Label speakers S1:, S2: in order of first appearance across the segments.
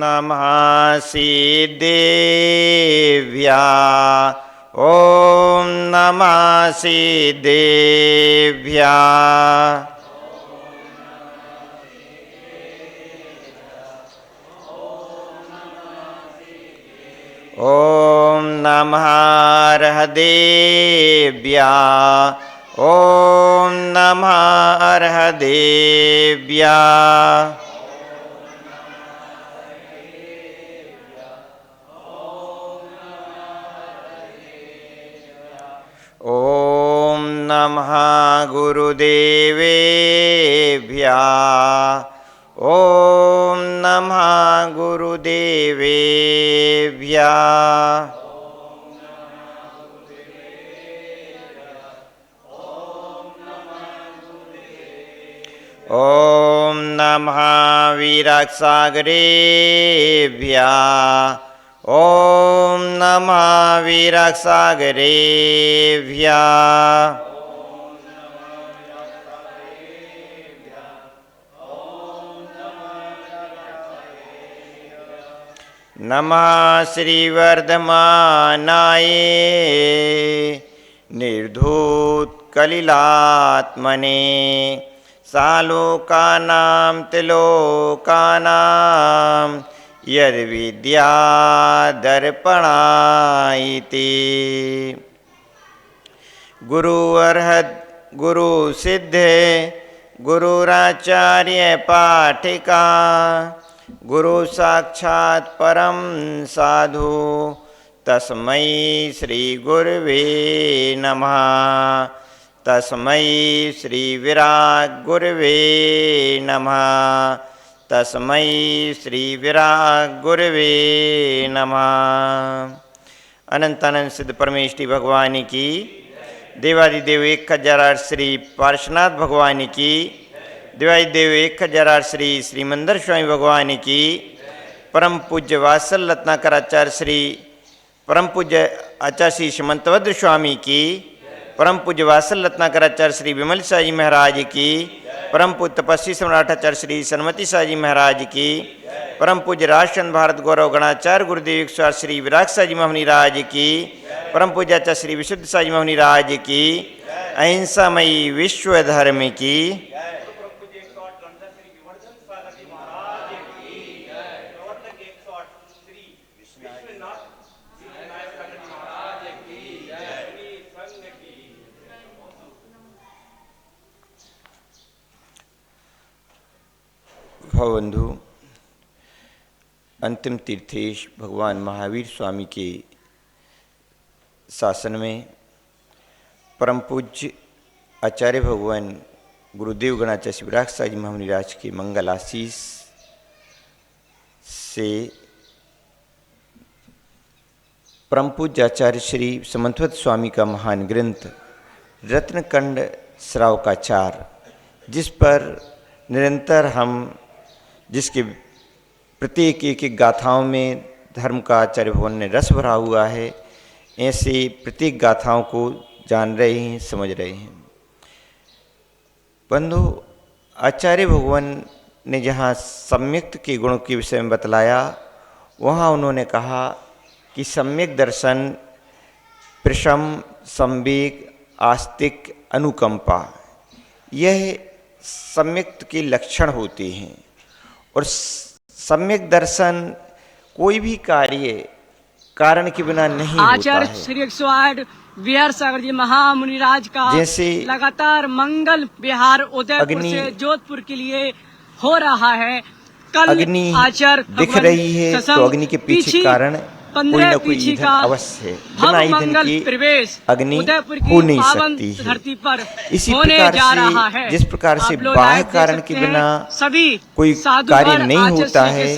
S1: नमः सिद्धेभ्या ॐ नमः सिद्धेभ्या ॐ नमः अर्हदेभ्या ॐ नमः अर्हदेभ्या ॐ नमः गुरुदेवेभ्या ॐ नमः गुरुदेवेभ्या ॐ नमः वीरसागरेभ्या ॐ नमः वीरसागरेभ्या नमः श्रीवर्धमानाय निर्धूतकलिलात्मने सालोकानां त्रिलोकानां यद्विद्यादर्पणायते गुरुर्हद गुरुसिद्धे गुरुराचार्य पाठिका गुरु साक्षात् परम साधु तस्मै श्री गुरवे नमः तस्मै श्री विराग गुरवे नमः तस्मै श्री विराग गुरवे नमः। अनंतानंद सिद्ध परमेष्टि भगवान की, देवादिदेव 1008 श्री पार्श्वनाथ भगवान की, देवादिदेव 1008 श्री श्रीमंदर स्वामी भगवान की, परम पूज्य वात्सल रत्नाकर आचार्य श्री परम पूज्य आचार्य श्री समंतभद्र स्वामी की, परम पूज्य वात्सल रत्नाकर आचार्य श्री विमल शाह जी महाराज की, परम पूज्य तपस्वी सम्राट आचार्य श्री सन्मति शाह जी महाराज की, परम पूज्य राष्ट्रचंद भारत गौरव गणाचार्य गुरुदेव स्वामी श्री विराग शाह जी मोहनी राज की, परम पूज्य आचार्य श्री विशुद्ध शाह जी मोहनी राज की, अहिंसामयी विश्व धर्म की, भवबंधु, अंतिम तीर्थेश भगवान महावीर स्वामी के शासन में परम पूज्य आचार्य भगवान गुरुदेव गणाचार्य श्री विराग शाह जी महामुनि राज के मंगल आशीष से परम पूज्य आचार्य श्री समंतभद्र स्वामी का महान ग्रंथ रत्नकंड श्रावकाचार, जिस पर निरंतर हम जिसके प्रत्येक एक गाथाओं में धर्म का आचार्य भगवान ने रस भरा हुआ है, ऐसे प्रत्येक गाथाओं को जान रहे हैं, समझ रहे हैं। बंधु, आचार्य भगवान ने जहाँ सम्यक्त के गुणों के विषय में बतलाया, वहाँ उन्होंने कहा कि सम्यक दर्शन प्रशम संवेग आस्तिक अनुकंपा यह सम्यक्त के लक्षण होते हैं। और सम्यक दर्शन कोई भी कार्य कारण के बिना नहीं होता है।
S2: आचार्य श्री 108 विहार सागर जी महामुनि राज का
S1: जैसे
S2: लगातार मंगल विहार उदयपुर से जोधपुर के लिए हो रहा है। कल
S1: अग्नि
S2: आचार्य
S1: दिख रही है तो अग्नि के पीछे कारण कोई न कोई ईंधन अवश्य है। बिना ईंधन के अग्नि हो नहीं सकती है।
S2: धरती पर
S1: इसी प्रकार से जिस प्रकार से बाह्य कारण के बिना
S2: सभी
S1: कोई कार्य नहीं होता है,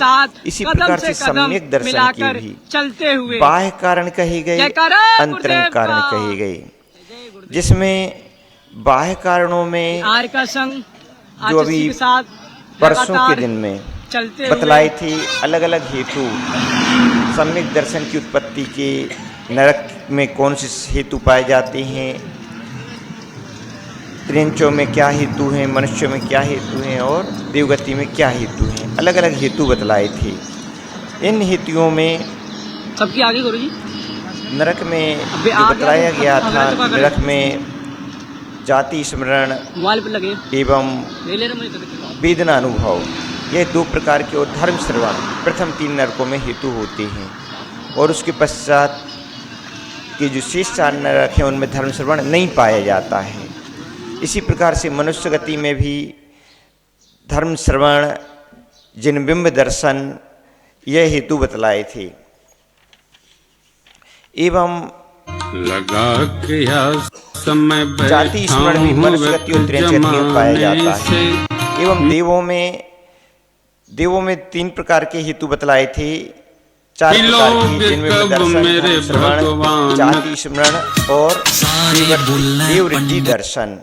S1: इसी प्रकार से सम्यक दर्शन के भी
S2: चलते हुए
S1: बाह्य कारण कहे गए, अंतरंग कारण कहे गए। जिसमें बाह्य कारणों में जो अभी परसों के दिन में बतलाए थे अलग अलग हेतु, सम्यक दर्शन की उत्पत्ति के नरक में कौन से हेतु पाए जाते हैं, त्रिंचों में क्या हेतु हैं, मनुष्यों में क्या हेतु हैं और देवगति में क्या हेतु हैं, अलग अलग हेतु बतलाए थे। इन हेतुओं में
S2: सबकी आगे करो जी।
S1: नरक में
S2: अबे
S1: जो
S2: आगे
S1: बतलाया
S2: आगे
S1: गया
S2: खत्म
S1: था,
S2: हो गया तो
S1: नरक में जाति स्मरण
S2: मोबाइल पे लगे
S1: एवं
S2: ले ले रहे मुझे तो
S1: वेदना अनुभव, यह दो प्रकार के और धर्म श्रवण प्रथम 3 नरकों में हेतु होते हैं, और उसके पश्चात के जो शेष 4 नरक हैं उनमें धर्म श्रवण नहीं पाया जाता है। इसी प्रकार से मनुष्य गति में भी धर्म श्रवण, जिनबिंब दर्शन, यह हेतु बतलाए थे। एवं
S3: लगा के समय
S1: जाति स्मरण भी मनुष्य गति और त्रैचर्य में पाया जाता है। एवं देवों में 3 प्रकार के हेतु बतलाए थे, 4 प्रकार के, जिनमें दर्शन, धर्म श्रवण, जाति स्मरण और देव रिद्धि दर्शन।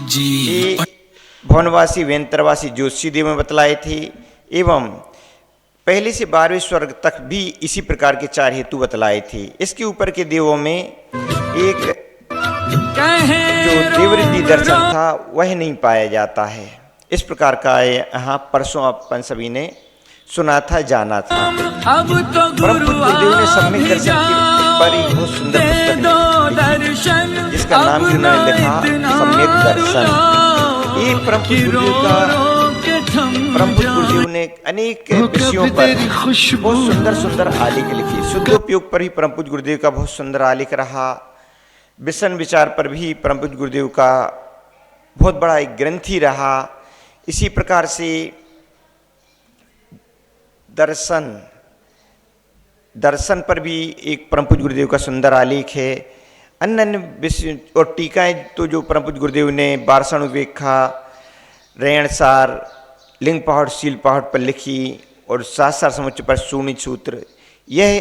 S1: ये भवनवासी वेंतरवासी ज्योतिषी देव में बतलाए थे। एवं पहले से 12वें स्वर्ग तक भी इसी प्रकार के 4 हेतु बतलाए थे। इसके ऊपर के देवों में एक जो देवरिद्धि दर्शन था वह नहीं पाया जाता है। इस प्रकार का यहाँ परसों अपन सभी ने सुना था, जाना था। परम पूज्य गुरुदेव ने सम्यक दर्शन के पर एक बहुत सुंदर पुस्तक लिखी, जिसका नाम भी उन्होंने लिखा सम्यक दर्शन। ये परम पूज्य गुरुदेव ने अनेक विषयों पर बहुत सुंदर सुंदर आलेख लिखे। शुद्धोपयोग पर ही परम पूज्य गुरुदेव का बहुत सुंदर आलेख रहा। विषण विचार पर भी परम पूज्य गुरुदेव का बहुत बड़ा एक ग्रंथि रहा। इसी प्रकार से दर्शन पर भी एक परम पूज्य गुरुदेव का सुंदर आलेख है। अन्य अन्य विषय और टीकाएं तो जो परम पूज्य गुरुदेव ने वार्षाणुवेखा, रेणसार, लिंग पहाड़, शील पहाड़ पर लिखी, और शास्त्र समुच्चय पर शून्य सूत्र, यह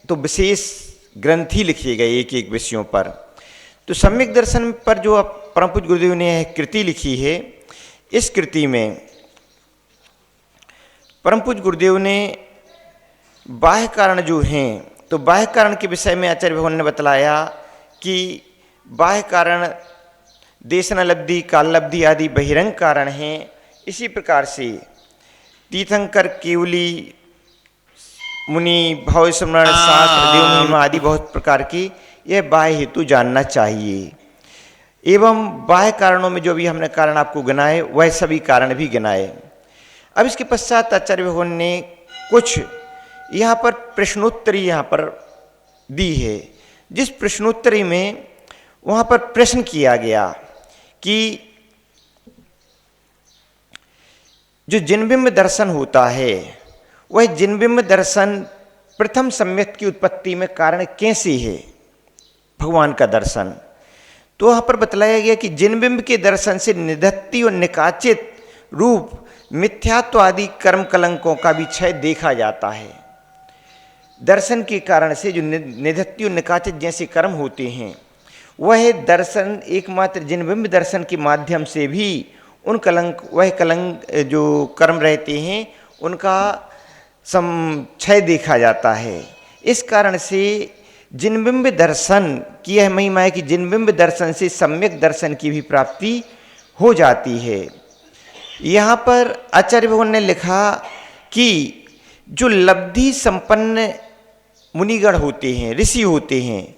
S1: तो विशेष ग्रंथि लिखे गए एक एक विषयों पर। तो सम्यक दर्शन पर जो परम पूज्य गुरुदेव ने यह कृति लिखी है, इस कृति में परम पूज्य गुरुदेव ने बाह्य कारण जो हैं, तो बाह्य कारण के विषय में आचार्य भगवान ने बतलाया कि बाह्य कारण देशनालब्धि, काललब्धि आदि बहिरंग कारण हैं। इसी प्रकार से तीर्थंकर, केवली मुनि, भाव स्मरण, शास्त्र, देव महिमा आदि बहुत प्रकार की यह बाह्य हेतु जानना चाहिए। एवं बाह्य कारणों में जो भी हमने कारण आपको गिनाए, वह सभी कारण भी गिनाए। अब इसके पश्चात आचार्य भगवान ने कुछ यहाँ पर प्रश्नोत्तरी यहाँ पर दी है, जिस प्रश्नोत्तरी में वहाँ पर प्रश्न किया गया कि जो जिनबिंब दर्शन होता है, वह जिनबिंब दर्शन प्रथम सम्यक की उत्पत्ति में कारण कैसे है, भगवान का दर्शन। तो वहाँ पर बतलाया गया कि जिनबिंब के दर्शन से निधत्ति और निकाचित रूप मिथ्यात्व आदि कर्म कलंकों का भी क्षय देखा जाता है। दर्शन के कारण से जो निधत्ति और निकाचित जैसे कर्म होते हैं, वह दर्शन एकमात्र जिनबिंब दर्शन के माध्यम से भी उन वह कलंक जो कर्म रहते हैं उनका क्षय देखा जाता है। इस कारण से जिनबिंब दर्शन की यह महिमा है कि जिनबिंब दर्शन से सम्यक दर्शन की भी प्राप्ति हो जाती है। यहाँ पर आचार्य भगवान ने लिखा कि जो लब्धि संपन्न मुनिगण होते हैं, ऋषि होते हैं,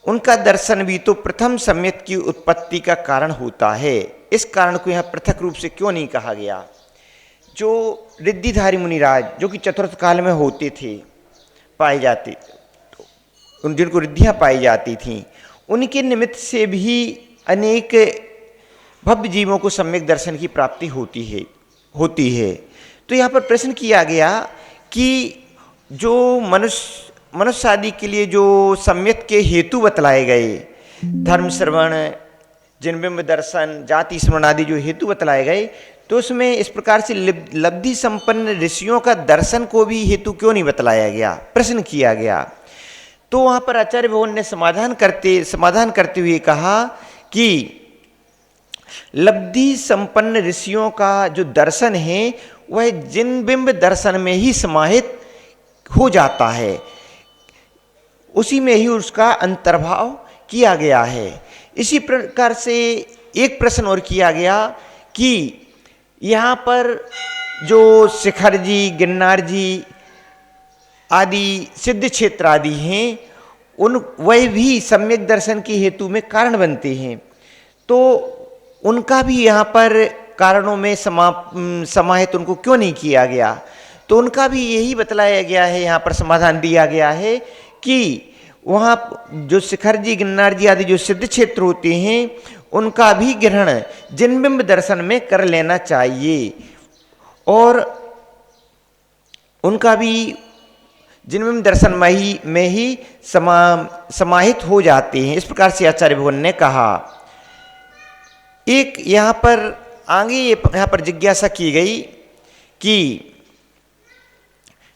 S1: उनका दर्शन भी तो प्रथम सम्यक की उत्पत्ति का कारण होता है। इस कारण को यहाँ पृथक रूप से क्यों नहीं कहा गया। जो रिद्धिधारी मुनिराज जो कि चतुर्थ काल में होते थे, पाए जाते, जिनको रिद्धियाँ पाई जाती थीं, उनके निमित्त से भी अनेक भव्य जीवों को सम्यक दर्शन की प्राप्ति होती है। तो यहाँ पर प्रश्न किया गया कि जो मनुष्य आदि के लिए जो सम्यक के हेतु बतलाए गए, धर्म श्रवण, जिनबिंब दर्शन, जाति स्मरण आदि जो हेतु बतलाए गए, तो उसमें इस प्रकार से लब्धि संपन्न ऋषियों का दर्शन को भी हेतु क्यों नहीं बतलाया गया, प्रश्न किया गया। तो वहाँ पर आचार्य भगवान ने समाधान करते हुए कहा कि लब्धि संपन्न ऋषियों का जो दर्शन है वह जिनबिंब दर्शन में ही समाहित हो जाता है, उसी में ही उसका अंतर्भाव किया गया है। इसी प्रकार से एक प्रश्न और किया गया कि यहाँ पर जो शिखर जी, गिरनार जी आदि सिद्ध क्षेत्र आदि हैं, वह भी सम्यक दर्शन के हेतु में कारण बनते हैं। तो उनका भी यहाँ पर कारणों में समाहित उनको क्यों नहीं किया गया, तो उनका भी यही बतलाया गया है, यहाँ पर समाधान दिया गया है कि वहाँ जो शिखर जी, गिरनार जी आदि जो सिद्ध क्षेत्र होते हैं, उनका भी ग्रहण जिनबिंब दर्शन में कर लेना चाहिए और उनका भी जिनबिंब दर्शन में ही समाहित हो जाते हैं। इस प्रकार से आचार्य भगवान ने कहा। एक यहाँ पर आगे यहाँ पर जिज्ञासा की गई कि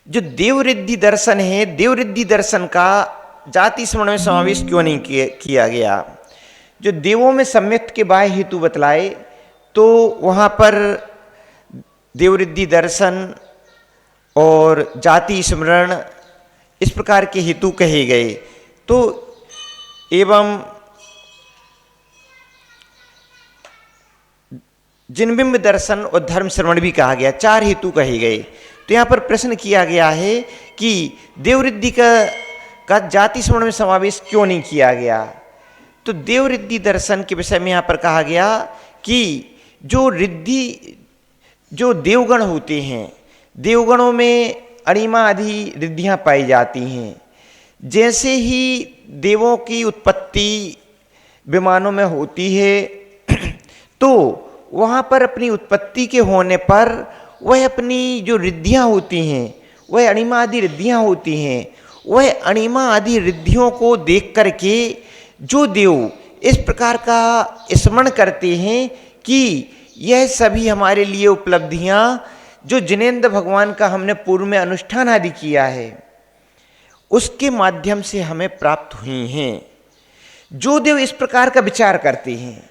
S1: जो देवरिद्धि दर्शन है, देवरिद्धि दर्शन का जाति स्मरण में समावेश क्यों नहीं किया गया। जो देवों में सम्यक के बाह्य हेतु बतलाए, तो वहाँ पर देवरिद्धि दर्शन और जाति स्मरण इस प्रकार के हेतु कहे गए। तो एवं जिनबिंब दर्शन और धर्म श्रवण भी कहा गया, 4 हेतु कहे गए। तो यहाँ पर प्रश्न किया गया है कि देवरिद्धि का जाति स्मरण में समावेश क्यों नहीं किया गया। तो देवरिद्धि दर्शन के विषय में यहाँ पर कहा गया कि जो देवगण होते हैं, देवगणों में अणिमा आदि रिद्धियाँ पाई जाती हैं। जैसे ही देवों की उत्पत्ति विमानों में होती है, तो वहाँ पर अपनी उत्पत्ति के होने पर वह अपनी जो रिद्धियाँ होती हैं, वह अणिमा आदि रिद्धियाँ होती हैं, वह अणिमा आदि रिद्धियों को देख करके जो देव इस प्रकार का स्मरण करते हैं कि यह सभी हमारे लिए उपलब्धियाँ जो जिनेंद्र भगवान का हमने पूर्व में अनुष्ठान आदि किया है, उसके माध्यम से हमें प्राप्त हुई हैं। जो देव इस प्रकार का विचार करते हैं,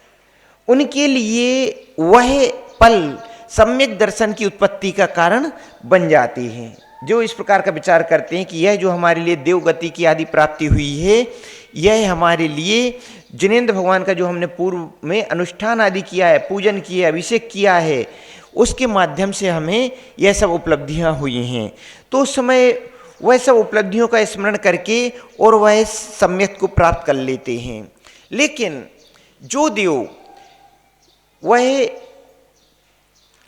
S1: उनके लिए वह पल सम्यक दर्शन की उत्पत्ति का कारण बन जाते हैं। जो इस प्रकार का विचार करते हैं कि यह जो हमारे लिए देवगति की आदि प्राप्ति हुई है, यह हमारे लिए जिनेंद्र भगवान का जो हमने पूर्व में अनुष्ठान आदि किया है, पूजन किया, अभिषेक किया है, उसके माध्यम से हमें यह सब उपलब्धियां हुई हैं। तो उस समय वह सब उपलब्धियों का स्मरण करके और वह सम्यक को प्राप्त कर लेते हैं। लेकिन जो देव वह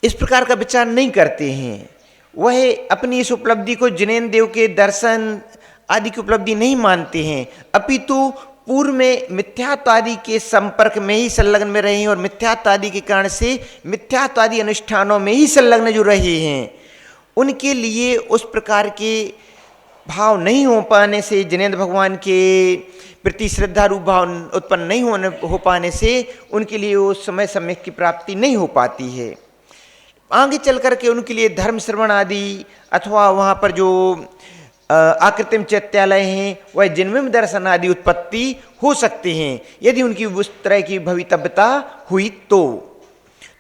S1: इस प्रकार का विचार नहीं करते हैं, वह अपनी इस उपलब्धि को जिनेंद्र देव के दर्शन आदि की उपलब्धि नहीं मानते हैं, अपितु पूर्व में मिथ्यात्व आदि के संपर्क में ही संलग्न में रहे हैं और मिथ्यात्व आदि के कारण से मिथ्यात्व आदि अनुष्ठानों में ही संलग्न जो रहे हैं, उनके लिए उस प्रकार के भाव नहीं हो पाने से, जिनेंद्र भगवान के प्रति श्रद्धा रूप भाव उत्पन्न नहीं हो पाने से उनके लिए उस समय सम्यक की प्राप्ति नहीं हो पाती है। आगे चल करके उनके लिए धर्म श्रवण आदि अथवा वहाँ पर जो आकृतिम चैत्यालय हैं, वह जिनबिंब दर्शन आदि उत्पत्ति हो सकते हैं यदि उनकी उस तरह की भवितव्यता हुई तो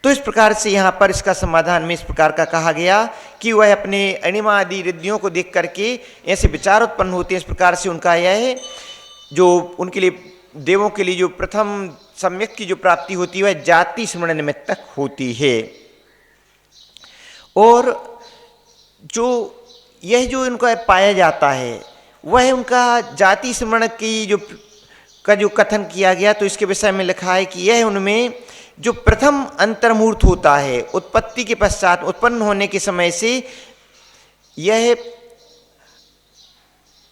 S1: इस प्रकार से यहाँ पर इसका समाधान में इस प्रकार का कहा गया कि वह अपने अणिमा आदि रिद्धियों को देख करके ऐसे विचार उत्पन्न होते हैं। इस प्रकार से उनका यह जो उनके लिए देवों के लिए जो प्रथम सम्यक की जो प्राप्ति होती है, वह जाति स्मरण निमित्तक होती है। और जो यह जो इनका पाया जाता है, वह उनका जाति स्मरण की जो कथन किया गया, तो इसके विषय में लिखा है कि यह उनमें जो प्रथम अंतर्मूर्त होता है, उत्पत्ति के पश्चात उत्पन्न होने के समय से यह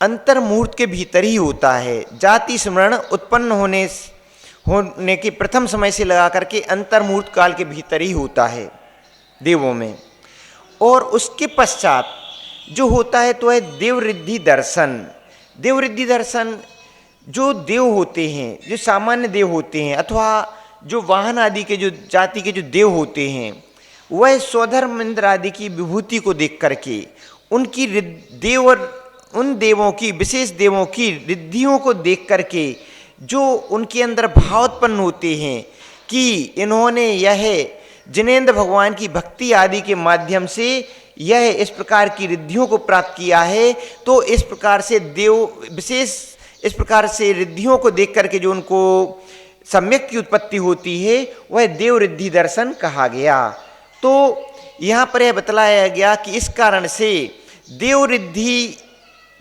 S1: अंतर्मूर्त के भीतर ही होता है। जाति स्मरण उत्पन्न होने के प्रथम समय से लगा करके अंतर्मूर्त काल के भीतर ही होता है देवों में। और उसके पश्चात जो होता है तो है देवरिद्धि दर्शन। देवरिद्धि दर्शन जो देव होते हैं, जो सामान्य देव होते हैं अथवा जो वाहन आदि के जो जाति के जो देव होते हैं, वह स्वधर्म इंद्र आदि की विभूति को देख करके उनकी देव और उन देवों की विशेष देवों की रिद्धियों को देख करके जो उनके अंदर भाव उत्पन्न होते हैं कि इन्होंने यह जिनेंद्र भगवान की भक्ति आदि के माध्यम से यह इस प्रकार की रिद्धियों को प्राप्त किया है, तो इस प्रकार से देव विशेष इस प्रकार से रिद्धियों को देख करके जो उनको सम्यक की उत्पत्ति होती है, वह देव रिद्धि दर्शन कहा गया। तो तो यहाँ पर यह बतलाया गया कि इस कारण से देव रिद्धि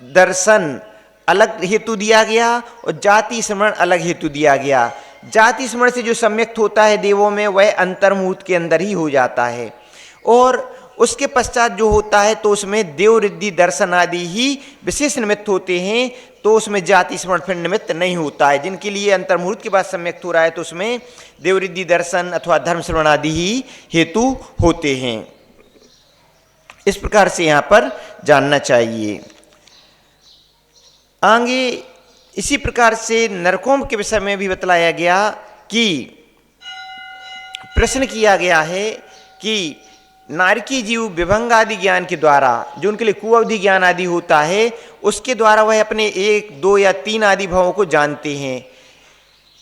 S1: दर्शन अलग हेतु दिया गया और जाति स्मरण अलग हेतु दिया गया। जाति स्मरण से जो सम्यक होता है देवों में वह अंतर्मुहूर्त के अंदर ही हो जाता है, और उसके पश्चात जो होता है तो उसमें देव रिद्धि दर्शन आदि ही विशेष निमित्त होते हैं, तो उसमें जाति स्मरण फिर निमित्त नहीं होता है। जिनके लिए अंतर्मुहूर्त के बाद सम्यक हो रहा है तो उसमें देव रिद्धि दर्शन अथवा धर्म श्रवण आदि ही हेतु होते हैं। इस प्रकार से यहाँ पर जानना चाहिए। आगे इसी प्रकार से नरकों के विषय में भी बतलाया गया कि प्रश्न किया गया है कि नारकी जीव विभंग आदि ज्ञान के द्वारा, जो उनके लिए कुअवधि ज्ञान आदि होता है, उसके द्वारा वह अपने 1, 2 या 3 आदि भावों को जानते हैं।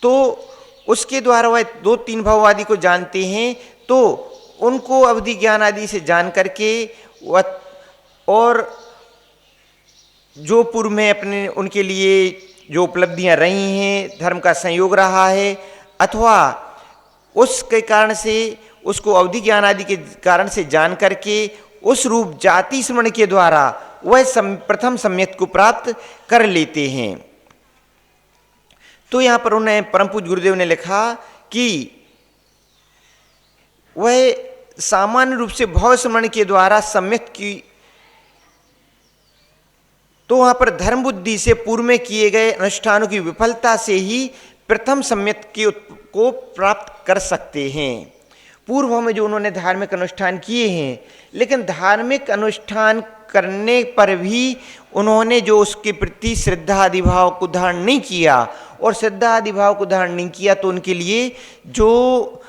S1: तो उसके द्वारा वह 2, 3 भाव आदि को जानते हैं, तो उनको अवधि ज्ञान आदि से जान करके वह और जो पूर्व में अपने उनके लिए जो उपलब्धियां रही हैं, धर्म का संयोग रहा है, अथवा उसके कारण से उसको अवधि ज्ञान आदि के कारण से जान करके उस रूप जाति स्मरण के द्वारा वह प्रथम सम्यक को प्राप्त कर लेते हैं। तो यहाँ पर उन्हें परम पूज्य गुरुदेव ने लिखा कि वह सामान्य रूप से भाव स्मरण के द्वारा सम्यक की, तो वहां पर धर्म बुद्धि से पूर्व में किए गए अनुष्ठानों की विफलता से ही प्रथम सम्यक को प्राप्त कर सकते हैं। पूर्व में जो उन्होंने धार्मिक अनुष्ठान किए हैं, लेकिन धार्मिक अनुष्ठान करने पर भी उन्होंने जो उसके प्रति श्रद्धा आदि भाव को धारण नहीं किया, और श्रद्धा आदि भाव को धारण नहीं किया तो उनके लिए जो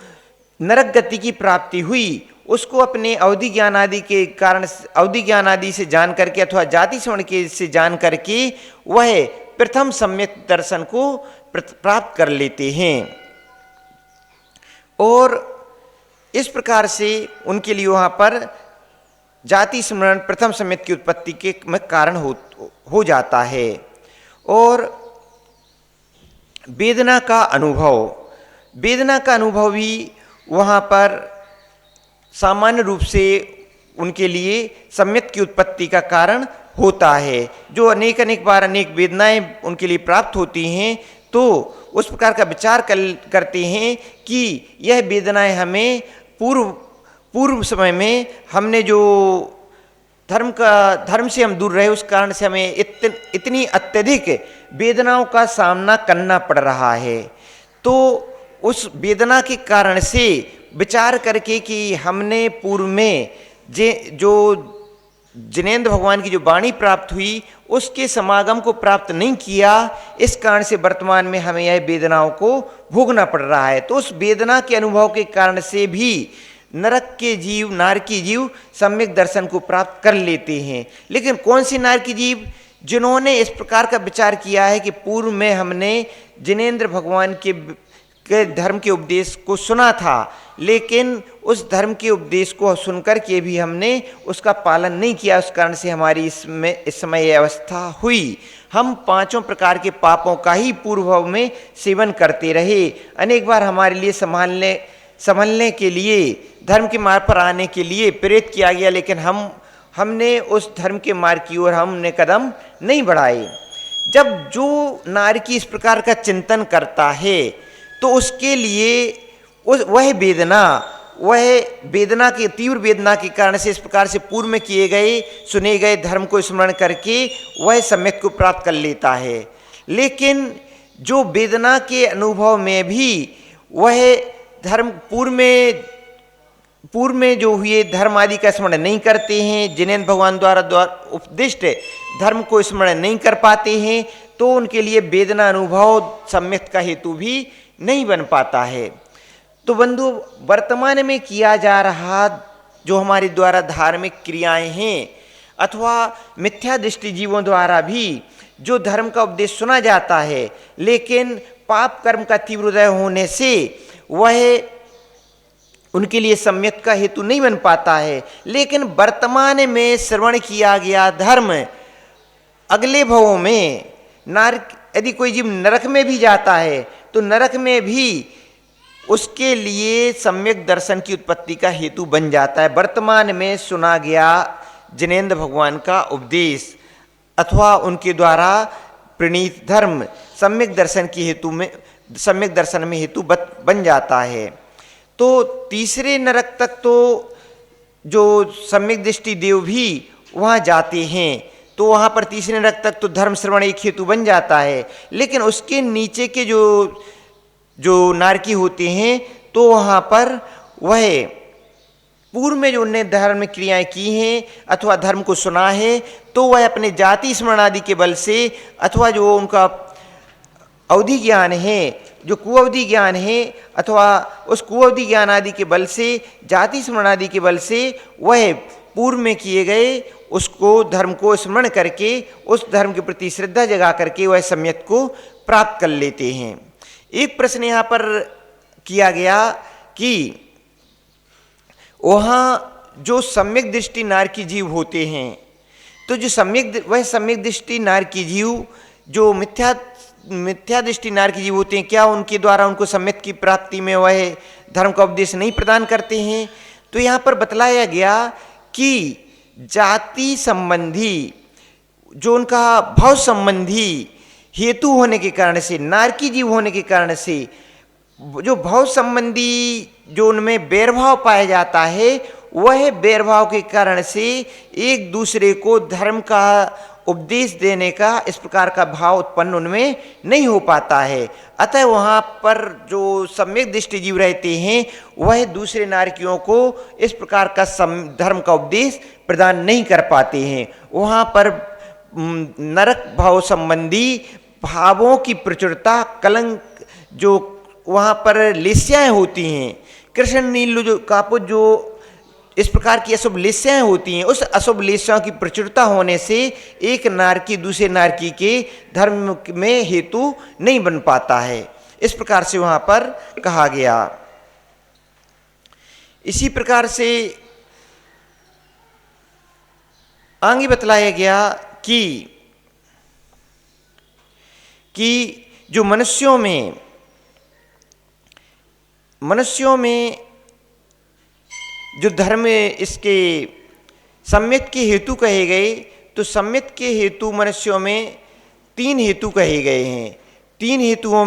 S1: नरक गति की प्राप्ति हुई उसको अपने अवधि ज्ञान आदि के कारण, अवधि ज्ञान आदि से जान करके अथवा जाति श्रवण के से जान करके वह प्रथम सम्यक दर्शन को प्राप्त कर लेते हैं। और इस प्रकार से उनके लिए वहाँ पर जाति स्मरण प्रथम सम्यक की उत्पत्ति के में कारण हो जाता है। और वेदना का अनुभव भी वहाँ पर सामान्य रूप से उनके लिए सम्यक की उत्पत्ति का कारण होता है। जो अनेक बार अनेक वेदनाएं उनके लिए प्राप्त होती हैं, तो उस प्रकार का विचार करते हैं कि यह वेदनाएं हमें पूर्व समय में हमने जो धर्म से हम दूर रहे उस कारण से हमें इतनी अत्यधिक वेदनाओं का सामना करना पड़ रहा है। तो उस वेदना के कारण से विचार करके कि हमने पूर्व में जो जिनेंद्र भगवान की जो वाणी प्राप्त हुई उसके समागम को प्राप्त नहीं किया, इस कारण से वर्तमान में हमें यह वेदनाओं को भोगना पड़ रहा है। तो उस वेदना के अनुभव के कारण से भी नरक के जीव, नारकी जीव सम्यक दर्शन को प्राप्त कर लेते हैं। लेकिन कौन सी नारकी जीव? जिन्होंने इस प्रकार का विचार किया है कि पूर्व में हमने जिनेंद्र भगवान के धर्म के उपदेश को सुना था, लेकिन उस धर्म के उपदेश को सुनकर के भी हमने उसका पालन नहीं किया, उस कारण से हमारी इस समय यह अवस्था हुई। हम 5 प्रकार के पापों का ही पूर्व में सेवन करते रहे। अनेक बार हमारे लिए संभलने के लिए, धर्म के मार्ग पर आने के लिए प्रेरित किया गया, लेकिन हमने उस धर्म के मार्ग की ओर हमने कदम नहीं बढ़ाए। जब जो नारकी इस प्रकार का चिंतन करता है तो उसके लिए वह वेदना की तीव्र वेदना के कारण से इस प्रकार से पूर्व में किए गए सुने गए धर्म को स्मरण करके वह सम्यक को प्राप्त कर लेता है। लेकिन जो वेदना के अनुभव में भी वह धर्म पूर्व में जो हुए धर्म आदि का स्मरण नहीं करते हैं, जिनेंद्र भगवान द्वारा उपदिष्ट धर्म को स्मरण नहीं कर पाते हैं, तो उनके लिए वेदना अनुभव सम्यक का हेतु भी नहीं बन पाता है। तो बंधु, वर्तमान में किया जा रहा जो हमारे द्वारा धार्मिक क्रियाएं हैं अथवा मिथ्या दृष्टि जीवों द्वारा भी जो धर्म का उपदेश सुना जाता है, लेकिन पाप कर्म का तीव्र उदय होने से वह उनके लिए सम्यक का हेतु नहीं बन पाता है। लेकिन वर्तमान में श्रवण किया गया धर्म अगले भवों में यदि कोई जीव नरक में भी जाता है तो नरक में भी उसके लिए सम्यक दर्शन की उत्पत्ति का हेतु बन जाता है। वर्तमान में सुना गया जिनेंद्र भगवान का उपदेश अथवा उनके द्वारा प्रणीत धर्म सम्यक दर्शन की हेतु में, सम्यक दर्शन में हेतु बन जाता है। तो तीसरे नरक तक तो जो सम्यक दृष्टि देव भी वहाँ जाते हैं, तो वहाँ पर तीसरे नरक तक तो धर्म श्रवण एक हेतु बन जाता है। लेकिन उसके नीचे के जो नारकी होते हैं, तो वहाँ पर वह पूर्व में जो उनने धर्म क्रियाएं की हैं अथवा धर्म को सुना है, तो वह अपने जाति स्मरण आदि के बल से अथवा जो उनका अवधि ज्ञान है, जो कुअवधि ज्ञान है, अथवा उस कुअवधि ज्ञान आदि के बल से, जाति स्मरण आदि के बल से वह पूर्व में किए गए उसको धर्म को स्मरण करके उस धर्म के प्रति श्रद्धा जगा करके वह सम्यक को प्राप्त कर लेते हैं। एक प्रश्न यहाँ पर किया गया कि वहाँ जो सम्यक दृष्टि नारकी जीव होते हैं, तो जो सम्यक दृष्टि नारकी जीव जो मिथ्या दृष्टि नारकी जीव होते हैं, क्या उनके द्वारा उनको सम्यक की प्राप्ति में वह धर्म का उपदेश नहीं प्रदान करते हैं? तो यहाँ पर बतलाया गया कि जाति संबंधी जो उनका भाव संबंधी हेतु होने के कारण से, नारकी जीव होने के कारण से, जो भाव संबंधी जो उनमें वैरभाव पाया जाता है, वह वैरभाव के कारण से एक दूसरे को धर्म का उपदेश देने का इस प्रकार का भाव उत्पन्न उनमें नहीं हो पाता है। अतः वहाँ पर जो सम्यक दृष्टि जीव रहते हैं, वह दूसरे नारकियों को इस प्रकार का धर्म का उपदेश प्रदान नहीं कर पाते हैं। वहाँ पर नरक भाव संबंधी भावों की प्रचुरता, कलंक, जो वहाँ पर लेस्याएँ होती हैं, कृष्ण नील जो कापुज, जो इस प्रकार की अशुभ लेस्याएँ होती हैं, उस अशुभ लेस्याओं की प्रचुरता होने से एक नारकी दूसरे नारकी के धर्म में हेतु नहीं बन पाता है। इस प्रकार से वहाँ पर कहा गया। इसी प्रकार से आगे बतलाया गया कि जो मनुष्यों में जो धर्म इसके सम्यक के हेतु कहे गए, तो सम्यक के हेतु मनुष्यों में 3 हेतु कहे गए हैं। 3 हेतुओं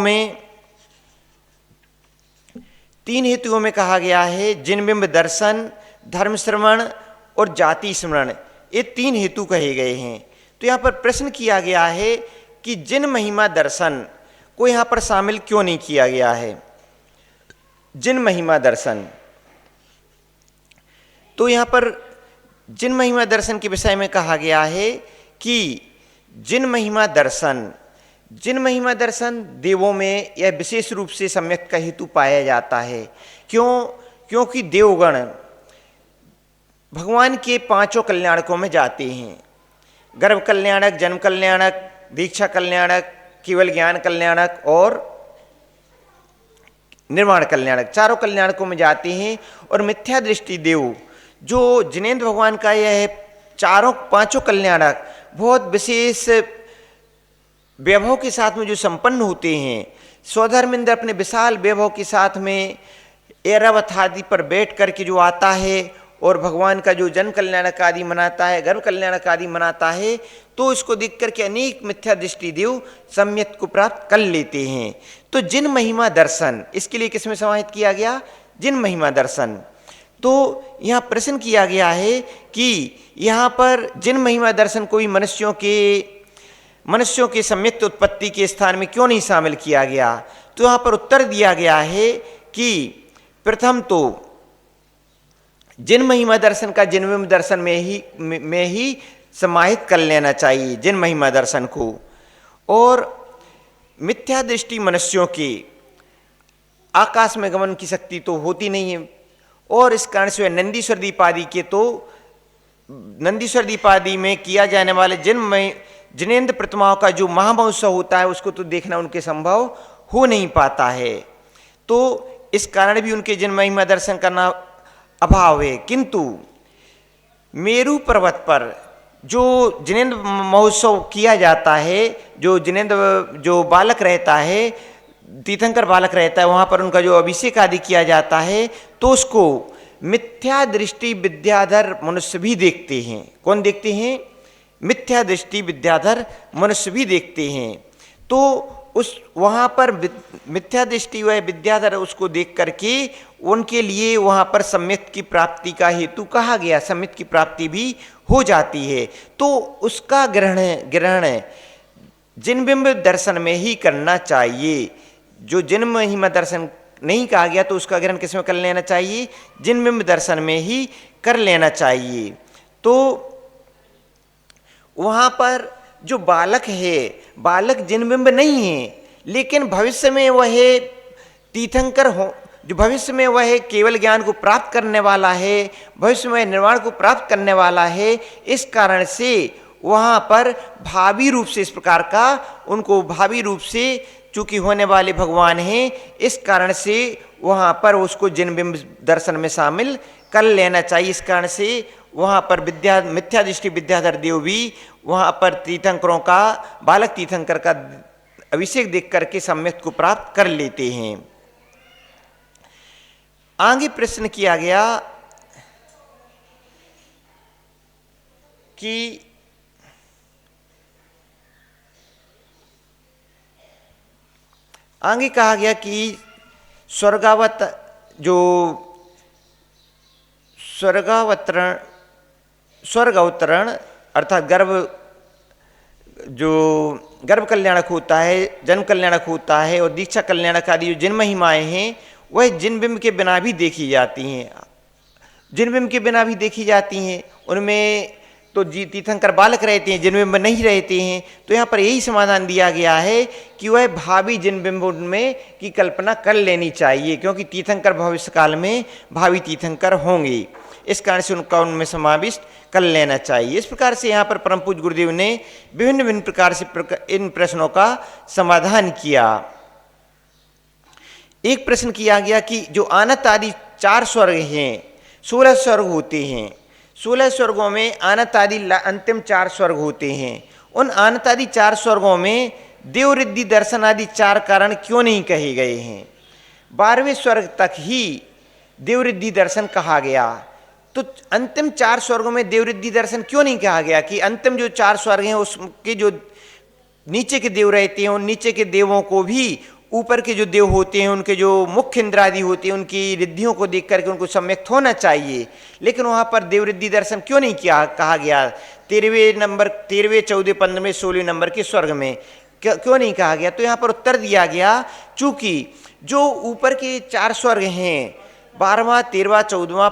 S1: में कहा गया है जिनबिंब दर्शन, धर्म श्रवण और जाति स्मरण, ये 3 हेतु कहे गए हैं। तो यहाँ पर प्रश्न किया गया है कि जिन महिमा दर्शन को यहाँ पर शामिल क्यों नहीं किया गया है? जिन महिमा दर्शन, तो यहाँ पर जिन महिमा दर्शन के विषय में कहा गया है कि जिन महिमा दर्शन देवों में यह विशेष रूप से सम्यक का हेतु पाया जाता है। क्योंकि देवगण भगवान के 5 कल्याणकों में जाते हैं। गर्भ कल्याणक, जन्म कल्याणक, दीक्षा कल्याणक, केवल ज्ञान कल्याणक और निर्माण कल्याणक, 4 कल्याणकों में जाते हैं। और मिथ्या दृष्टि देव जो जिनेंद्र भगवान का यह 5 कल्याणक बहुत विशेष वैभव के साथ में जो संपन्न होते हैं, स्वधर्मेंद्र अपने विशाल वैभव के साथ में ऐरावत आदि पर बैठ करके जो आता है और भगवान का जो जन कल्याणक आदि मनाता है, गर्भ कल्याणक आदि मनाता है, तो इसको देख करके अनेक मिथ्या दृष्टि देव सम्यक को प्राप्त कर लेते हैं। तो जिन महिमा दर्शन, इसके लिए किसमें समाहित किया गया? जिन महिमा दर्शन। तो यहाँ प्रश्न किया गया है कि यहाँ पर जिन महिमा दर्शन को भी मनुष्यों के सम्यक उत्पत्ति के स्थान में क्यों नहीं शामिल किया गया? तो यहाँ पर उत्तर दिया गया है कि प्रथम तो जिन महिमा दर्शन का जिनविम दर्शन में ही समाहित कर लेना चाहिए, जिन महिमा दर्शन को। और मिथ्या दृष्टि मनुष्यों के आकाश में गमन की शक्ति तो होती नहीं है, और इस कारण से नंदीश्वर दीपादि में किया जाने वाले जिनेंद्र प्रतिमाओं का जो महामहोत्सव होता है, उसको तो देखना उनके संभव हो नहीं पाता है। तो इस कारण भी उनके जिन महिमा दर्शन करना अभाव है। किंतु मेरू पर्वत पर जो जिनेंद्र महोत्सव किया जाता है, जो बालक रहता है, तीर्थंकर बालक रहता है वहाँ पर उनका जो अभिषेक आदि किया जाता है, तो उसको मिथ्या दृष्टि विद्याधर मनुष्य भी देखते हैं। कौन देखते हैं? मिथ्या दृष्टि विद्याधर मनुष्य भी देखते हैं। तो उस वहाँ पर मिथ्या दृष्टि व विद्याधर उसको देख करके उनके लिए वहाँ पर सम्यक की प्राप्ति का हेतु कहा गया, सम्यक की प्राप्ति भी हो जाती है। तो उसका ग्रहण जिनबिंब दर्शन में ही करना चाहिए। जो जिन महिमा दर्शन नहीं कहा गया तो उसका ग्रहण किस में कर लेना चाहिए? जिनबिंब दर्शन में ही कर लेना चाहिए। तो वहाँ पर जो बालक है, बालक जिनबिंब नहीं है, लेकिन भविष्य में वह तीर्थंकर हो, जो भविष्य में वह केवल ज्ञान को प्राप्त करने वाला है, भविष्य में निर्वाण को प्राप्त करने वाला है। इस कारण से वहाँ पर भावी रूप से इस प्रकार का उनको भावी रूप से चूंकि होने वाले भगवान हैं, इस कारण से वहाँ पर उसको जिनबिंब दर्शन में शामिल कर लेना चाहिए। इस कारण से वहाँ पर मिथ्या दृष्टि विद्याधर देव भी वहाँ पर तीर्थंकरों का, बालक तीर्थंकर का अभिषेक देख करके सम्यक को प्राप्त कर लेते हैं। आगे प्रश्न किया गया कि आगे कहा गया कि स्वर्ग अवतरण अर्थात गर्भ कल्याणक होता है, जन्म कल्याणक होता है और दीक्षा कल्याणक आदि जो जिन महिमाएं हैं वह जिनबिंब के बिना भी देखी जाती हैं, जिनबिंब के बिना भी देखी जाती हैं। उनमें तो तीर्थंकर बालक रहते हैं, जिनबिंब नहीं रहते हैं। तो यहाँ पर यही समाधान दिया गया है कि वह भावी जिनबिंब में की कल्पना कर लेनी चाहिए, क्योंकि तीर्थंकर भविष्य काल में भावी तीर्थंकर होंगे। इस कारण से उनका उनमें समाविष्ट कर लेना चाहिए। इस प्रकार से यहाँ पर परम पूज्य गुरुदेव ने विभिन्न विभिन्न प्रकार से इन प्रश्नों का समाधान किया। एक प्रश्न किया गया कि जो आनत आदि 4 स्वर्ग हैं, 16 स्वर्ग होते हैं, 16 स्वर्गों में आनत आदि अंतिम 4 स्वर्ग होते हैं। उन आनत आदि 4 स्वर्गों में देव रिद्धि दर्शन आदि 4 कारण क्यों नहीं कहे गए हैं? 12वें स्वर्ग तक ही देव रिद्धि दर्शन कहा गया, तो अंतिम 4 स्वर्गों में देव रिद्धि दर्शन क्यों नहीं कहा गया? कि अंतिम जो 4 स्वर्ग हैं उसके जो नीचे के देव रहते हैं, उन नीचे के देवों को भी ऊपर के जो देव होते हैं, उनके जो मुख्य इंद्र आदि होते हैं, उनकी रिद्धियों को देख करके उनको सम्यक होना चाहिए। लेकिन वहाँ पर देव रिद्धि दर्शन क्यों नहीं किया कहा गया? 13वें नंबर, 13वें, 14वें, 15वें, 16वें नंबर के स्वर्ग में क्यों नहीं कहा गया? तो यहाँ पर उत्तर दिया गया, चूंकि जो ऊपर के 4 स्वर्ग हैं, 12वां, 13वां, 14वां,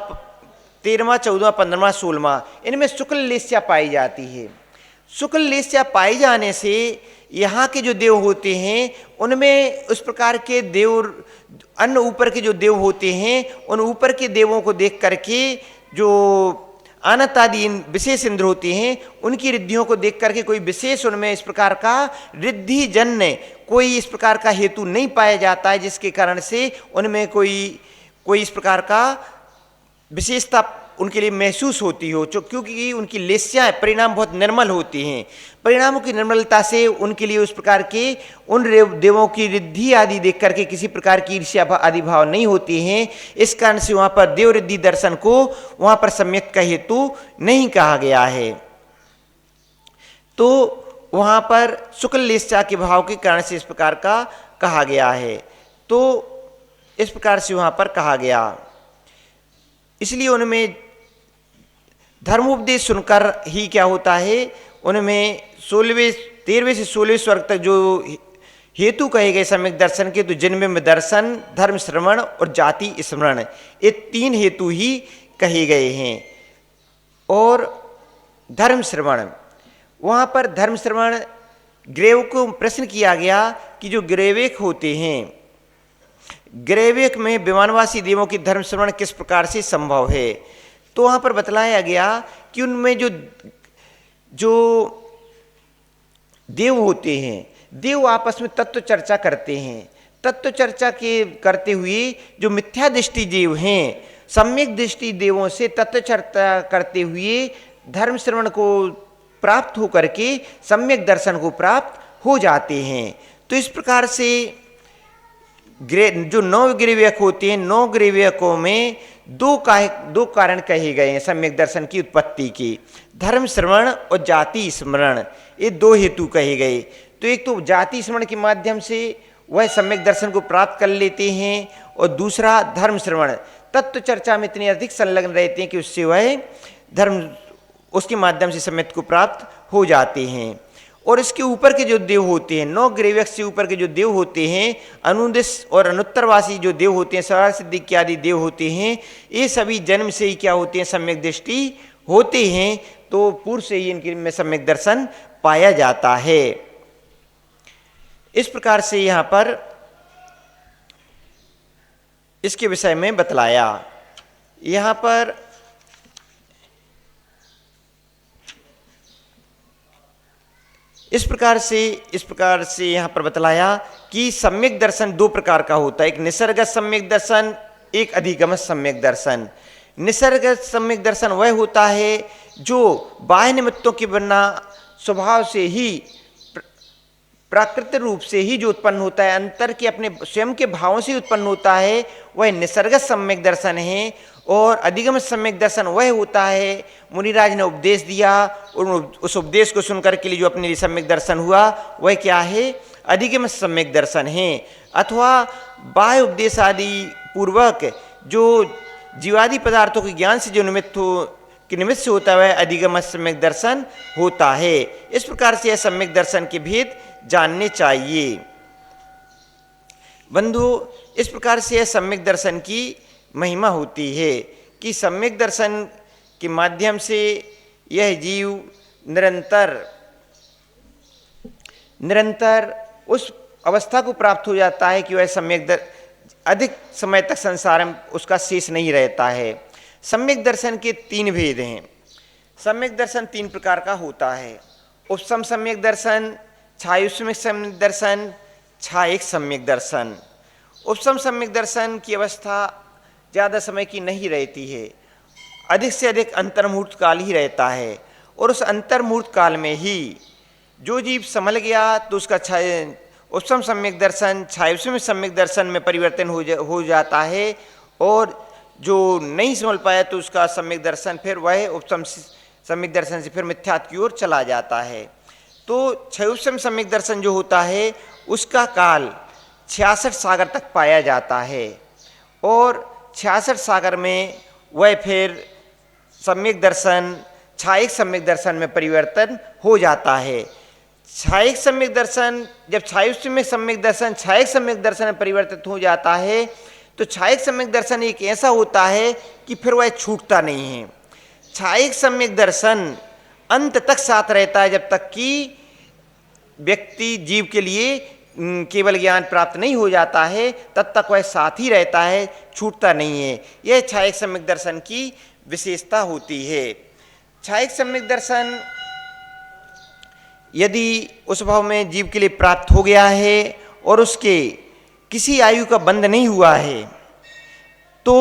S1: 13वां, 14वां, 15वां, 16वां, इनमें शुक्ल लेस्या पाई जाती है। शुक्ल लेस्या पाई जाने से यहाँ के जो देव होते हैं उनमें उस प्रकार के देव, अन्य ऊपर के जो देव होते हैं, उन ऊपर के देवों को देख करके जो आनत आदि विशेष इंद्र होते हैं, उनकी रिद्धियों को देख करके कोई विशेष उनमें इस प्रकार का रिद्धि जन्य कोई इस प्रकार का हेतु नहीं पाया जाता है, जिसके कारण से उनमें कोई इस प्रकार का विशेषता उनके लिए महसूस होती हो, क्योंकि उनकी लेस्याएं परिणाम बहुत निर्मल होती हैं। परिणामों की निर्मलता से उनके लिए उस प्रकार के उन देवों की रिद्धि आदि देख करके किसी प्रकार की ईर्ष्या आदि भाव नहीं होती हैं। इस कारण से वहाँ पर देव रिद्धि दर्शन को वहाँ पर सम्यक का हेतु नहीं कहा गया है। तो वहाँ पर शुक्ल लेस्या के भाव के कारण से इस प्रकार का कहा गया है। तो इस प्रकार से वहाँ पर कहा गया, इसलिए उनमें धर्मोपदेश सुनकर ही क्या होता है, उनमें 13वें से 16वें स्वर्ग तक जो हेतु कहे गए सम्यक दर्शन के, तो जिनबिंब दर्शन, धर्म श्रवण और जाति स्मरण, ये 3 हेतु ही कहे गए हैं। और धर्म श्रवण, वहाँ पर धर्म श्रवण ग्रेव को प्रश्न किया गया कि जो ग्रेवेक होते हैं, ग्रेवेक में विमानवासी देवों की धर्म श्रवण किस प्रकार से संभव है? तो वहाँ पर बतलाया गया कि उनमें जो देव होते हैं, देव आपस में तत्व चर्चा करते हैं। तत्व चर्चा करते हुए जो मिथ्या दृष्टि देव हैं, सम्यक दृष्टि देवों से तत्व चर्चा करते हुए धर्म श्रवण को प्राप्त होकर के सम्यक दर्शन को प्राप्त हो जाते हैं। तो इस प्रकार से जो 9 ग्रीवयक होते हैं, 9 ग्रीवयकों में दो कारण कहे गए हैं सम्यक दर्शन की उत्पत्ति की, धर्म श्रवण और जाति स्मरण, ये 2 हेतु कहे गए। तो एक तो जाति स्मरण के माध्यम से वह सम्यक दर्शन को प्राप्त कर लेते हैं, और दूसरा धर्म श्रवण, तत्व चर्चा में इतने अधिक संलग्न रहते हैं कि उससे वह धर्म, उसके माध्यम से सम्यक को प्राप्त हो जाते हैं। और इसके ऊपर के जो देव होते हैं, 9 ग्रीवयक से ऊपर के जो देव होते हैं, अनुदेश और अनुत्तरवासी जो देव होते हैं, सवार सिद्धि इत्यादि देव होते हैं, ये सभी जन्म से ही क्या होते हैं, सम्यक दृष्टि होते हैं। तो पूर्व से ही इनके में सम्यक दर्शन पाया जाता है। इस प्रकार से यहाँ पर इसके विषय में बतलाया। यहाँ पर इस प्रकार से यहाँ पर बतलाया कि सम्यक दर्शन 2 प्रकार का होता है, एक निसर्गत सम्यक दर्शन, एक अधिगमत सम्यक दर्शन। निसर्गत सम्यक दर्शन वह होता है जो बाह्य निमित्तों के बिना स्वभाव से ही, प्राकृतिक रूप से ही जो उत्पन्न होता है, अंतर के अपने स्वयं के भावों से उत्पन्न होता है, वह निसर्गत सम्यक दर्शन है। और अधिगम सम्यक दर्शन वह होता है, मुनिराज ने उपदेश दिया और उस उपदेश को सुनकर के लिए जो अपने लिए सम्यक दर्शन हुआ, वह क्या है, अधिगम सम्यक दर्शन है। अथवा बाह्य उपदेश आदि पूर्वक जो जीवादि पदार्थों के ज्ञान से जो निमित्त से होता है, अधिगम सम्यक दर्शन होता है। इस प्रकार से यह सम्यक दर्शन के भेद जानने चाहिए। बंधु, इस प्रकार से यह सम्यक दर्शन की महिमा होती है कि सम्यक दर्शन के माध्यम से यह जीव निरंतर उस अवस्था को प्राप्त हो जाता है कि वह अधिक समय तक संसार में उसका शेष नहीं रहता है। सम्यक दर्शन के 3 भेद हैं। सम्यक दर्शन 3 प्रकार का होता है, उपसम सम्यक दर्शन, छायुष्मिक सम्यक दर्शन, छायिक सम्यक दर्शन। उपसम सम्यक दर्शन की अवस्था ज़्यादा समय की नहीं रहती है, अधिक से अधिक अंतर्मुहूर्त काल ही रहता है, और उस अंतर्मुहूर्त काल में ही जो जीव संभल गया तो उसका उपसम सम्यक दर्शन छायुष्मिक सम्यक दर्शन में परिवर्तन हो जाता है, और जो नहीं संभल पाया तो उसका सम्यक दर्शन फिर वह उपसम सम्यक दर्शन से फिर मिथ्यात्व की ओर चला जाता है। तो छायुष्मिक सम्यक दर्शन जो होता है उसका काल 66 सागर तक पाया जाता है, और 66 सागर में वह फिर सम्यक दर्शन छायिक सम्यक दर्शन में परिवर्तन हो जाता है। छायिक सम्यक दर्शन, जब छायुष्मिक सम्यक दर्शन छायिक सम्यक दर्शन में परिवर्तित हो जाता है, तो छायिक सम्यक दर्शन एक ऐसा होता है कि फिर वह छूटता नहीं है। छायिक सम्यक दर्शन अंत तक साथ रहता है, जब तक कि व्यक्ति जीव के लिए केवल ज्ञान प्राप्त नहीं हो जाता है, तब तक वह साथ ही रहता है, छूटता नहीं है। यह छायिक सम्यक दर्शन की विशेषता होती है। छायिक सम्यक दर्शन यदि उस भाव में जीव के लिए प्राप्त हो गया है और उसके किसी आयु का बंध नहीं हुआ है, तो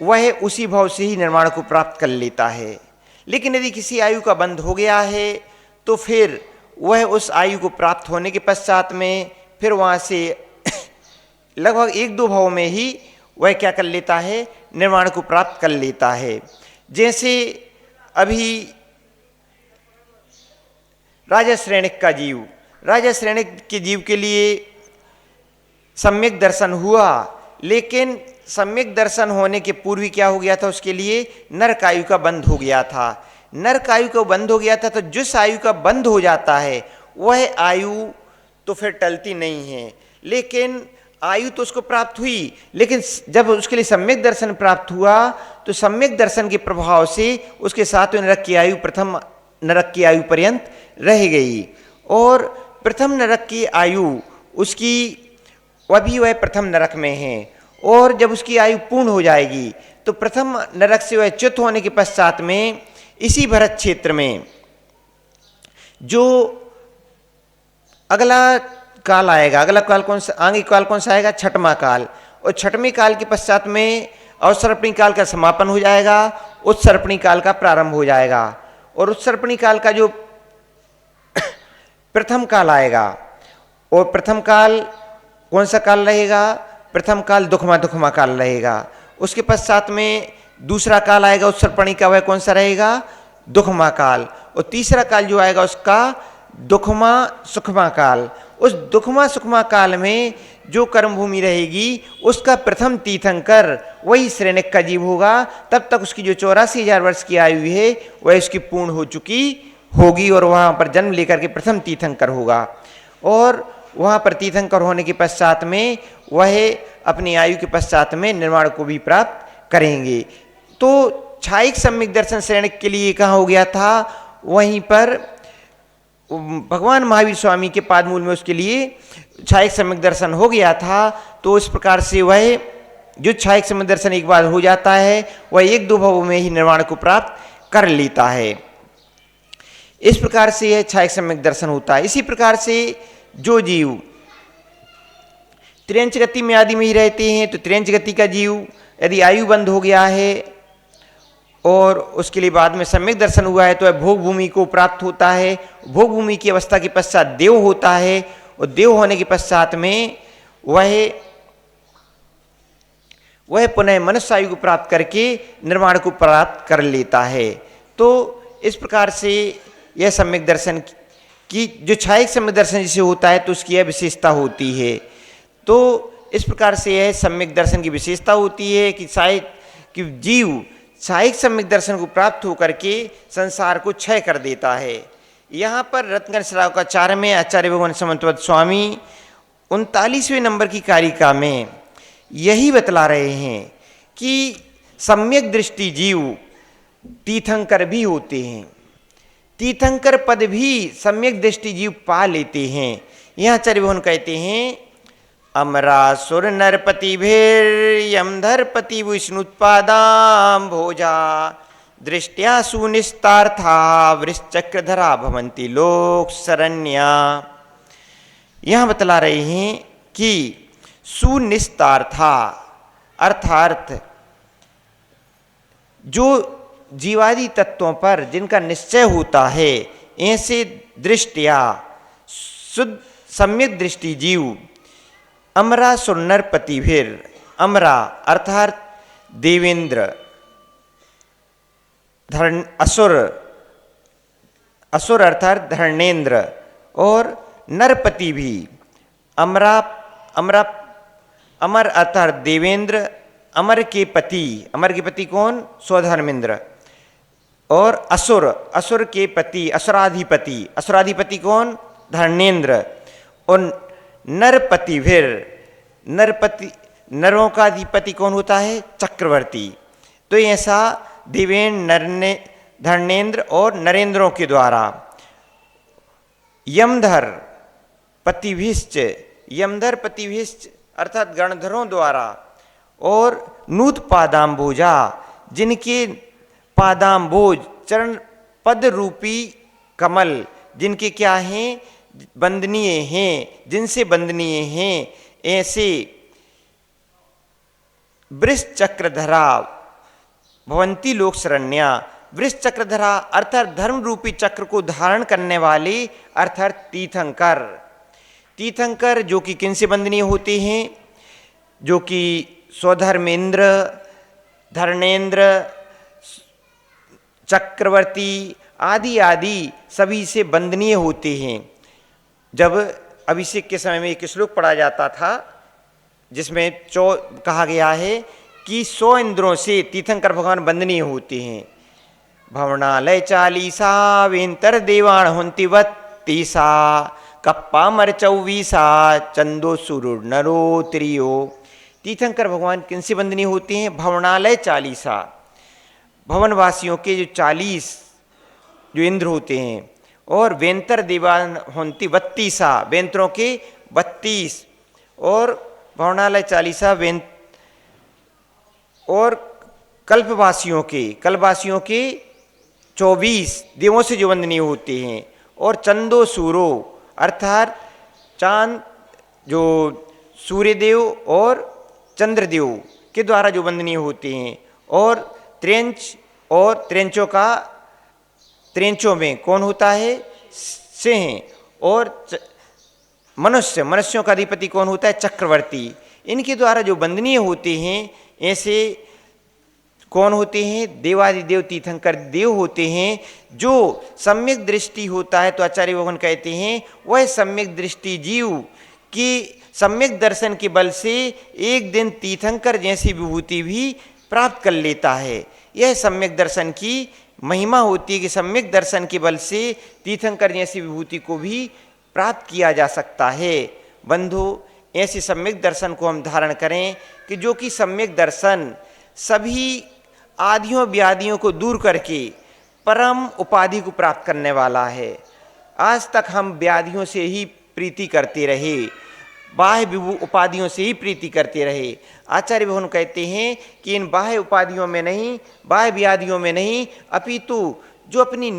S1: वह उसी भाव से ही निर्वाण को प्राप्त कर लेता है। लेकिन यदि किसी आयु का बंध हो गया है, तो फिर वह उस आयु को प्राप्त होने के पश्चात में फिर वहाँ से लगभग 1-2 भाव में ही वह क्या कर लेता है, निर्वाण को प्राप्त कर लेता है। जैसे अभी राजा श्रेणिक का जीव, राजा श्रेणिक के जीव के लिए सम्यक दर्शन हुआ, लेकिन सम्यक दर्शन होने के पूर्व ही क्या हो गया था, उसके लिए नरक आयु का बंध हो गया था। नरक आयु का बंध हो गया था, तो जिस आयु का बंध हो जाता है वह आयु तो फिर टलती नहीं है, लेकिन आयु तो उसको प्राप्त हुई, लेकिन जब उसके लिए सम्यक दर्शन प्राप्त हुआ तो सम्यक दर्शन के प्रभाव से उसके साथ नरक की आयु प्रथम नरक की आयु पर्यंत रह गई, और प्रथम नरक की आयु उसकी अभी वह प्रथम नरक में है, और जब उसकी आयु पूर्ण हो जाएगी तो प्रथम नरक से वह च्युत होने के पश्चात में इसी भरत क्षेत्र में जो अगला काल आएगा, अगला काल कौन सा, आगे काल कौन सा आएगा, छठवां काल, और छठवें काल के पश्चात में अवसर्पणी काल का समापन हो जाएगा, उत्सर्पणी काल का प्रारंभ हो जाएगा, और उत्सर्पणी काल का जो प्रथम काल आएगा, और प्रथम काल कौन सा काल रहेगा, प्रथम काल दुखमा दुखमा काल रहेगा। उसके पश्चात में दूसरा काल आएगा उत्सर्पणी का, वह कौन सा रहेगा? दुखमा काल। और तीसरा काल जो आएगा उसका दुखमा सुखमा काल। उस दुखमा सुखमा काल में जो कर्मभूमि रहेगी उसका प्रथम तीर्थंकर वही श्रेणिक का जीव होगा। तब तक उसकी जो 84,000 वर्ष की आयु है वह उसकी पूर्ण हो चुकी होगी और वहाँ पर जन्म लेकर के प्रथम तीर्थंकर होगा। और वहाँ पर तीर्थंकर होने के पश्चात में वह अपनी आयु के पश्चात में निर्वाण को भी प्राप्त करेंगे। तो छायिक सम्यक दर्शन श्रेणिक के लिए कहाँ हो गया था? वहीं पर भगवान महावीर स्वामी के पादमूल में उसके लिए छायिक सम्यक दर्शन हो गया था। तो इस प्रकार से वह जो छायिक सम्यक दर्शन एक बार हो जाता है वह 1-2 भवों में ही निर्वाण को प्राप्त कर लेता है। इस प्रकार से यह छायिक सम्यक दर्शन होता है। इसी प्रकार से जो जीव त्रियंच गति में आदि में ही रहते हैं तो त्रियंच गति का जीव यदि आयु बंद हो गया है और उसके लिए बाद में सम्यक दर्शन हुआ है तो वह भोग भूमि को प्राप्त होता है। भोग भूमि की अवस्था के पश्चात देव होता है और देव होने के पश्चात में वह पुनः मनुष्य आयु को प्राप्त करके निर्वाण को प्राप्त कर लेता है। तो इस प्रकार से यह सम्यक दर्शन की जो छायिक सम्यक दर्शन जिसे होता है तो उसकी यह विशेषता होती है। तो इस प्रकार से यह सम्यक दर्शन की विशेषता होती है कि जीव छायिक सम्यक दर्शन को प्राप्त होकर के संसार को क्षय कर देता है। यहाँ पर रत्नगण श्रावकाचार्य में आचार्य भगवान समंतवत स्वामी 39वें नंबर की कारिका में यही बतला रहे हैं कि सम्यक दृष्टि जीव तीर्थंकर भी होते हैं। तीर्थंकर पद भी सम्यक दृष्टि जीव पा लेते हैं। यहाँ आचार्य भगवान कहते हैं अमरासुर नरपति भीर यमधरपति विष्णुत्पादाम भोजा दृष्टिया सुनिस्तार्था वृश्चक्रधरा भवंती लोक शरण्या। यहाँ बतला रहे हैं कि सुनिस्तार्था अर्थात जो जीवादि तत्वों पर जिनका निश्चय होता है ऐसे दृष्टिया शुद्ध सम्यक दृष्टि जीव अमरा सुन्नर पतिभिर, अमरा अर्थात देवेंद्र, असुर, असुर अर्थात धर्णेन्द्र और नरपति भी अमरा अमरा अमर अर्थात देवेंद्र, अमर के पति कौन? स्वधर्मेंद्र। और असुर, असुर के पति असुराधिपति, असुराधिपति कौन? धर्णेन्द्र। और नरपति भीर, नरपति नरों का अधिपति कौन होता है? चक्रवर्ती। तो ऐसा देवेंद्र धर्णेन्द्र और नरेंद्रों के द्वारा यमधर पतिभिश्च, यमधर पतिभिश्च अर्थात गणधरों द्वारा और नूत पादाम्बोजा जिनके पादाम्बोज चरण पद रूपी कमल जिनके क्या हैं? बंदनीय हैं, जिनसे बंदनीय हैं, ऐसे वृश्चक्रधरा भवंती लोक शरण्या। वृश्चक्रधरा अर्थात धर्म रूपी चक्र को धारण करने वाले अर्थात तीर्थंकर। तीर्थंकर जो कि किन से बंदनीय होते हैं? जो कि स्वधर्मेंद्र, धर्णेन्द्र, चक्रवर्ती आदि आदि सभी से बंदनीय होते हैं। जब अभिषेक के समय में एक श्लोक पढ़ा जाता था जिसमें कहा गया है कि 100 इंद्रों से तीर्थंकर भगवान बंदनीय होते हैं। भवनालय 40 वेंतर देवाण हुंति 32 कप्पा मर 24 चंदो सुरुर नरो त्रियो। तीर्थंकर भगवान किन से बंदनीय होते हैं? भवनालय 40 भवनवासियों के जो 40 जो इंद्र होते हैं और वेंतर देवान होंती 32 वेंतरों के 32 और भवनालय 40 और कल्पवासियों के 24 देवों से जो वंदनीय होते हैं। और चंदो सूरो अर्थात चांद जो सूर्यदेव और चंद्रदेव के द्वारा जो वंदनीय होते हैं। और त्रेंच और त्रेंचों में कौन होता है? सिंह। और मनुष्यों का अधिपति कौन होता है? चक्रवर्ती। इनके द्वारा जो वंदनीय होते हैं, ऐसे कौन होते हैं? देवादिदेव तीर्थंकर देव होते हैं। जो सम्यक दृष्टि होता है, तो आचार्य भगवान कहते हैं वह सम्यक दृष्टि जीव की सम्यक दर्शन के बल से एक दिन तीर्थंकर जैसी विभूति भी प्राप्त कर लेता है। यह सम्यक दर्शन की महिमा होती है कि सम्यक दर्शन के बल से तीर्थंकर जैसी विभूति को भी प्राप्त किया जा सकता है। बंधु, ऐसे सम्यक दर्शन को हम धारण करें कि जो कि सम्यक दर्शन सभी आदियों व्याधियों को दूर करके परम उपाधि को प्राप्त करने वाला है। आज तक हम व्याधियों से ही प्रीति करते रहे, बाह्य उपाधियों से ही प्रीति करते रहे। आचार्य भगवान कहते हैं कि इन बाह्य उपाधियों में नहीं, बाह्य व्याधियों में नहीं, अपितु जो अपनी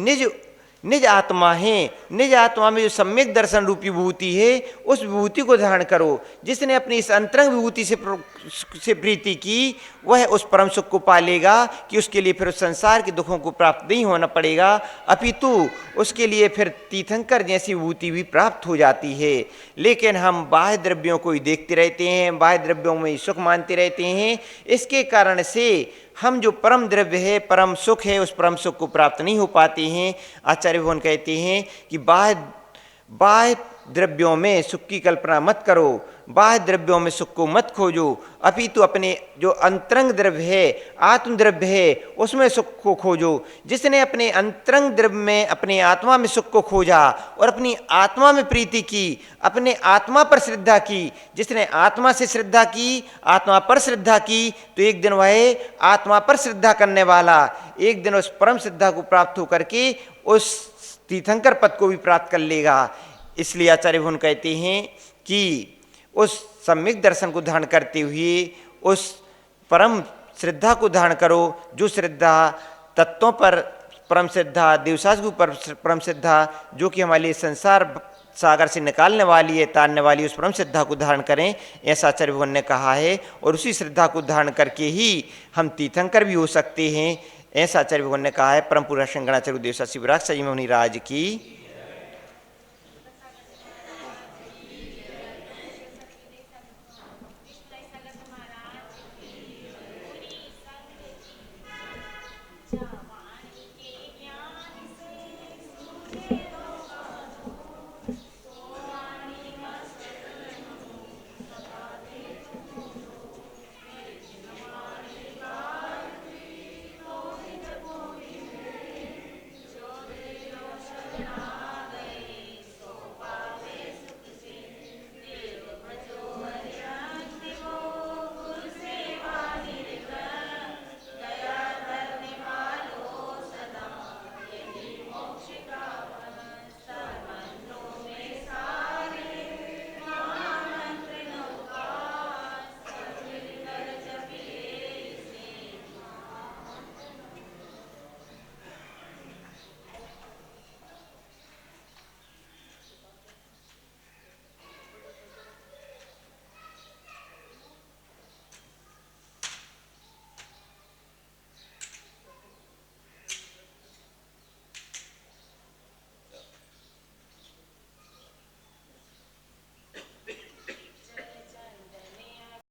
S1: निज आत्मा है, निज आत्मा में जो सम्यक दर्शन रूपी विभूति है, उस विभूति को धारण करो। जिसने अपनी इस अंतरंग विभूति से प्रीति की, वह उस परम सुख को पालेगा कि उसके लिए फिर उस संसार के दुखों को प्राप्त नहीं होना पड़ेगा, अपितु उसके लिए फिर तीर्थंकर जैसी विभूति भी प्राप्त हो जाती है। लेकिन हम बाह्य द्रव्यों को ही देखते रहते हैं, बाह्य द्रव्यों में ही सुख मानते रहते हैं। इसके कारण से हम जो परम द्रव्य है, परम सुख है, उस परम सुख को प्राप्त नहीं हो पाते हैं। आचार्य भगवान कहते हैं कि बाह्य द्रव्यों में सुख की कल्पना मत करो, बाह्य द्रव्यों में सुख को मत खोजो, अपितु अपने जो अंतरंग द्रव्य है, आत्म द्रव्य है, उसमें सुख को खोजो। जिसने अपने अंतरंग द्रव्य में, अपने आत्मा में सुख को खोजा और अपनी आत्मा में प्रीति की, अपने आत्मा पर श्रद्धा की, जिसने आत्मा से श्रद्धा की, आत्मा पर श्रद्धा की, तो एक दिन वह आत्मा पर श्रद्धा करने वाला एक दिन उस परम श्रद्धा को प्राप्त होकर के उस तीर्थंकर पद को भी प्राप्त कर लेगा। इसलिए आचार्य भगवान कहते हैं कि उस सम्यक दर्शन को धारण करते हुए उस परम श्रद्धा को धारण करो, जो श्रद्धा तत्वों पर परम श्रद्धा, देवशास्त्र के ऊपर परम श्रद्धा, जो कि हमारे लिए संसार सागर से निकालने वाली है, तारने वाली, उस परम श्रद्धा को धारण करें, ऐसा आचार्य भगवान ने कहा है। और उसी श्रद्धा को धारण करके ही हम तीर्थंकर भी हो सकते हैं, ऐसा आचार्य भगवान ने कहा है। परम पुरुष शंकराचार्य देवशास्त्री विराट सजी मुनि राज की